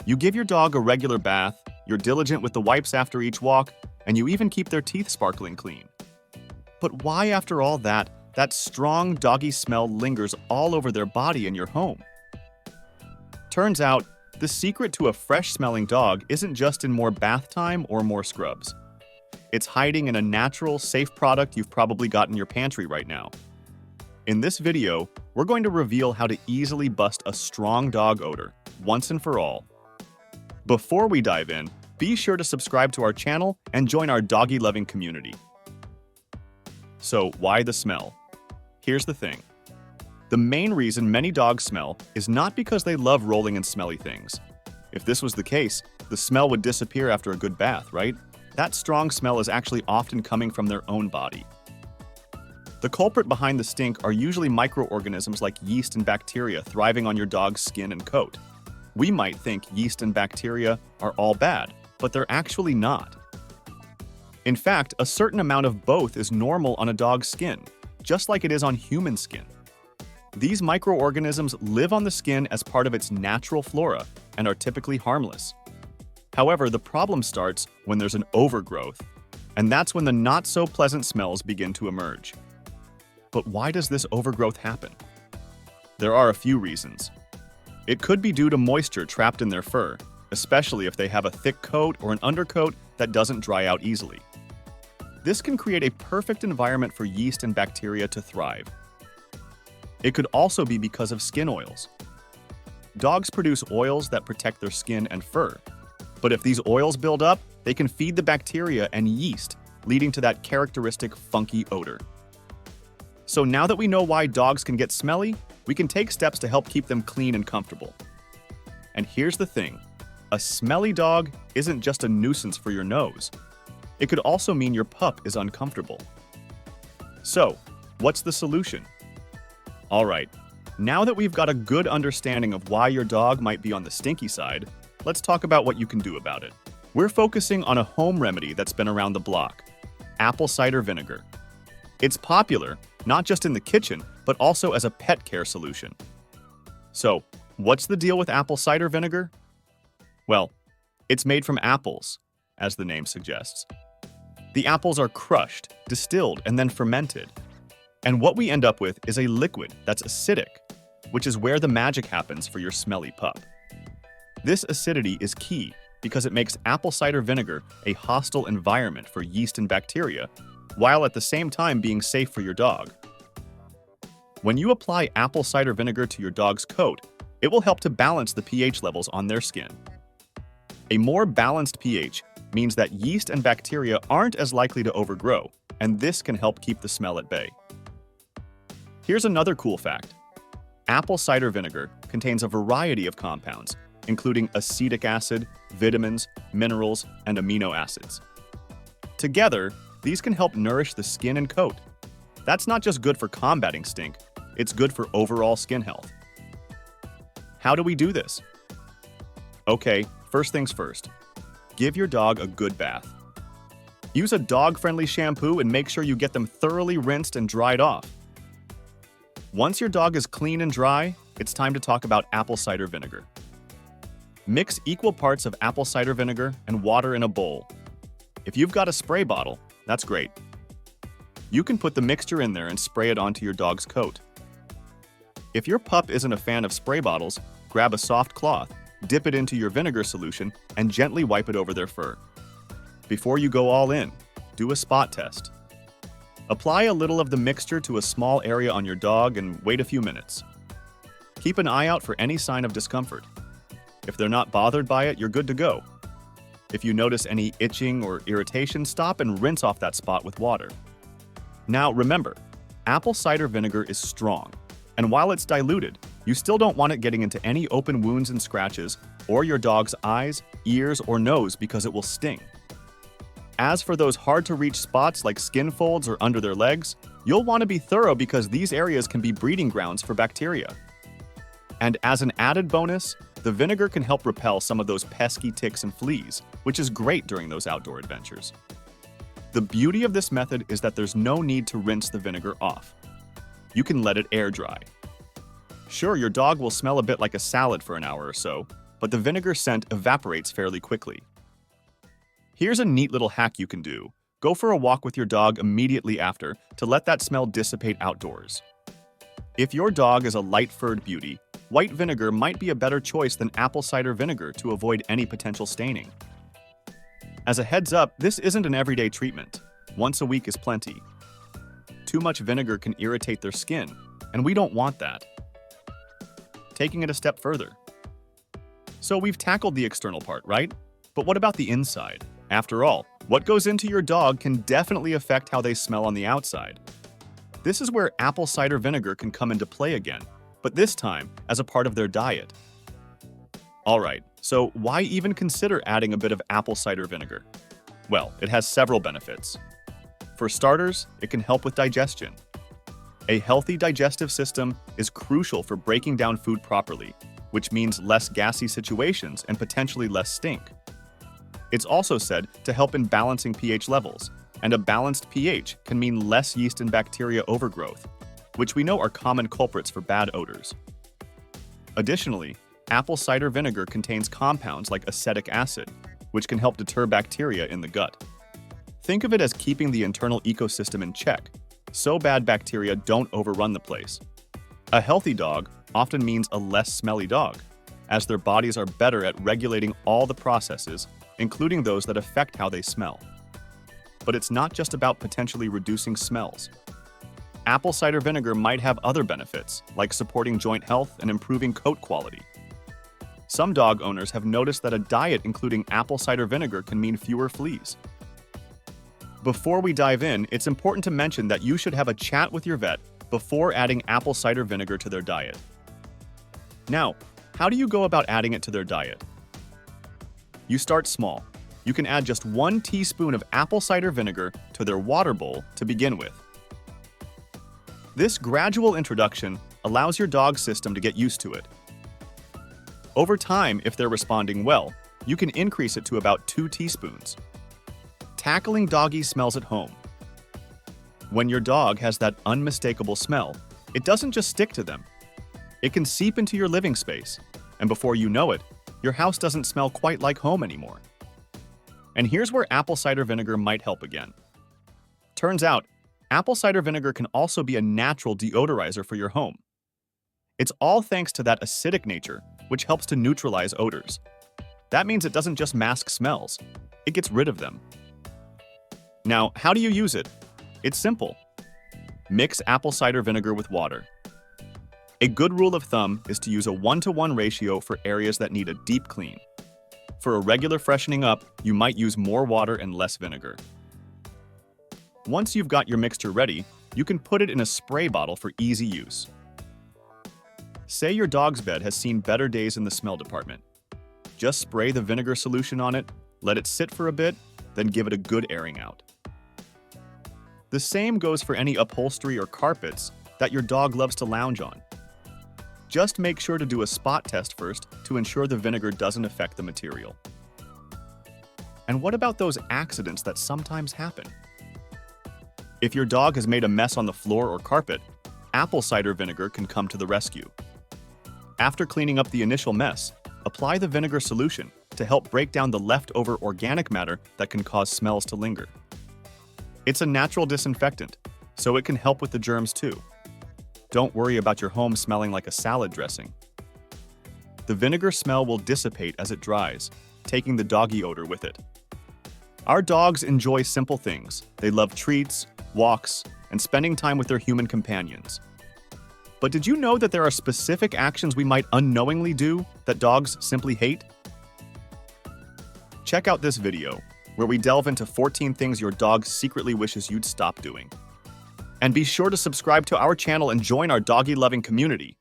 You give your dog a regular bath, you're diligent with the wipes after each walk, and you even keep their teeth sparkling clean. But why, after all that strong doggy smell lingers all over their body in your home? Turns out, the secret to a fresh-smelling dog isn't just in more bath time or more scrubs. It's hiding in a natural, safe product you've probably got in your pantry right now. In this video, we're going to reveal how to easily bust a strong dog odor, once and for all. Before we dive in, be sure to subscribe to our channel and join our doggy-loving community. So, why the smell? Here's the thing. The main reason many dogs smell is not because they love rolling in smelly things. If this was the case, the smell would disappear after a good bath, right? That strong smell is actually often coming from their own body. The culprit behind the stink are usually microorganisms like yeast and bacteria thriving on your dog's skin and coat. We might think yeast and bacteria are all bad, but they're actually not. In fact, a certain amount of both is normal on a dog's skin, just like it is on human skin. These microorganisms live on the skin as part of its natural flora and are typically harmless. However, the problem starts when there's an overgrowth, and that's when the not-so-pleasant smells begin to emerge. But why does this overgrowth happen? There are a few reasons. It could be due to moisture trapped in their fur, especially if they have a thick coat or an undercoat that doesn't dry out easily. This can create a perfect environment for yeast and bacteria to thrive. It could also be because of skin oils. Dogs produce oils that protect their skin and fur, but if these oils build up, they can feed the bacteria and yeast, leading to that characteristic funky odor. So now that we know why dogs can get smelly, we can take steps to help keep them clean and comfortable. And here's the thing, a smelly dog isn't just a nuisance for your nose. It could also mean your pup is uncomfortable. So, what's the solution? Alright, now that we've got a good understanding of why your dog might be on the stinky side, let's talk about what you can do about it. We're focusing on a home remedy that's been around the block, apple cider vinegar. It's popular, not just in the kitchen, but also as a pet care solution. So, what's the deal with apple cider vinegar? Well, it's made from apples, as the name suggests. The apples are crushed, distilled, and then fermented. And what we end up with is a liquid that's acidic, which is where the magic happens for your smelly pup. This acidity is key because it makes apple cider vinegar a hostile environment for yeast and bacteria, while at the same time being safe for your dog. When you apply apple cider vinegar to your dog's coat, it will help to balance the pH levels on their skin. A more balanced pH means that yeast and bacteria aren't as likely to overgrow, and this can help keep the smell at bay. Here's another cool fact. Apple cider vinegar contains a variety of compounds, including acetic acid, vitamins, minerals, and amino acids. Together, these can help nourish the skin and coat. That's not just good for combating stink, it's good for overall skin health. How do we do this? Okay, first things first. Give your dog a good bath. Use a dog-friendly shampoo and make sure you get them thoroughly rinsed and dried off. Once your dog is clean and dry, it's time to talk about apple cider vinegar. Mix equal parts of apple cider vinegar and water in a bowl. If you've got a spray bottle, that's great. You can put the mixture in there and spray it onto your dog's coat. If your pup isn't a fan of spray bottles, grab a soft cloth, dip it into your vinegar solution, and gently wipe it over their fur. Before you go all in, do a spot test. Apply a little of the mixture to a small area on your dog and wait a few minutes. Keep an eye out for any sign of discomfort. If they're not bothered by it, you're good to go. If you notice any itching or irritation, stop and rinse off that spot with water. Now remember, apple cider vinegar is strong, and while it's diluted, you still don't want it getting into any open wounds and scratches, or your dog's eyes, ears, or nose because it will sting. As for those hard-to-reach spots like skin folds or under their legs, you'll want to be thorough because these areas can be breeding grounds for bacteria. And as an added bonus, the vinegar can help repel some of those pesky ticks and fleas, which is great during those outdoor adventures. The beauty of this method is that there's no need to rinse the vinegar off. You can let it air dry. Sure, your dog will smell a bit like a salad for an hour or so, but the vinegar scent evaporates fairly quickly. Here's a neat little hack you can do. Go for a walk with your dog immediately after to let that smell dissipate outdoors. If your dog is a light-furred beauty, white vinegar might be a better choice than apple cider vinegar to avoid any potential staining. As a heads up, this isn't an everyday treatment. Once a week is plenty. Too much vinegar can irritate their skin, and we don't want that. Taking it a step further. So we've tackled the external part, right? But what about the inside? After all, what goes into your dog can definitely affect how they smell on the outside. This is where apple cider vinegar can come into play again, but this time as a part of their diet. Alright, so why even consider adding a bit of apple cider vinegar? Well, it has several benefits. For starters, it can help with digestion. A healthy digestive system is crucial for breaking down food properly, which means less gassy situations and potentially less stink. It's also said to help in balancing pH levels, and a balanced pH can mean less yeast and bacteria overgrowth, which we know are common culprits for bad odors. Additionally, apple cider vinegar contains compounds like acetic acid, which can help deter bacteria in the gut. Think of it as keeping the internal ecosystem in check, so bad bacteria don't overrun the place. A healthy dog often means a less smelly dog, as their bodies are better at regulating all the processes, including those that affect how they smell. But it's not just about potentially reducing smells. Apple cider vinegar might have other benefits, like supporting joint health and improving coat quality. Some dog owners have noticed that a diet including apple cider vinegar can mean fewer fleas. Before we dive in, it's important to mention that you should have a chat with your vet before adding apple cider vinegar to their diet. Now, how do you go about adding it to their diet? You start small. You can add just 1 teaspoon of apple cider vinegar to their water bowl to begin with. This gradual introduction allows your dog's system to get used to it. Over time, if they're responding well, you can increase it to about 2 teaspoons. Tackling doggy smells at home. When your dog has that unmistakable smell, it doesn't just stick to them. It can seep into your living space, and before you know it, your house doesn't smell quite like home anymore. And here's where apple cider vinegar might help again. Turns out, apple cider vinegar can also be a natural deodorizer for your home. It's all thanks to that acidic nature, which helps to neutralize odors. That means it doesn't just mask smells, it gets rid of them. Now, how do you use it? It's simple. Mix apple cider vinegar with water. A good rule of thumb is to use a 1-to-1 ratio for areas that need a deep clean. For a regular freshening up, you might use more water and less vinegar. Once you've got your mixture ready, you can put it in a spray bottle for easy use. Say your dog's bed has seen better days in the smell department. Just spray the vinegar solution on it, let it sit for a bit, then give it a good airing out. The same goes for any upholstery or carpets that your dog loves to lounge on. Just make sure to do a spot test first to ensure the vinegar doesn't affect the material. And what about those accidents that sometimes happen? If your dog has made a mess on the floor or carpet, apple cider vinegar can come to the rescue. After cleaning up the initial mess, apply the vinegar solution to help break down the leftover organic matter that can cause smells to linger. It's a natural disinfectant, so it can help with the germs too. Don't worry about your home smelling like a salad dressing. The vinegar smell will dissipate as it dries, taking the doggy odor with it. Our dogs enjoy simple things. They love treats, walks, and spending time with their human companions. But did you know that there are specific actions we might unknowingly do that dogs simply hate? Check out this video, where we delve into 14 things your dog secretly wishes you'd stop doing. And be sure to subscribe to our channel and join our doggy-loving community.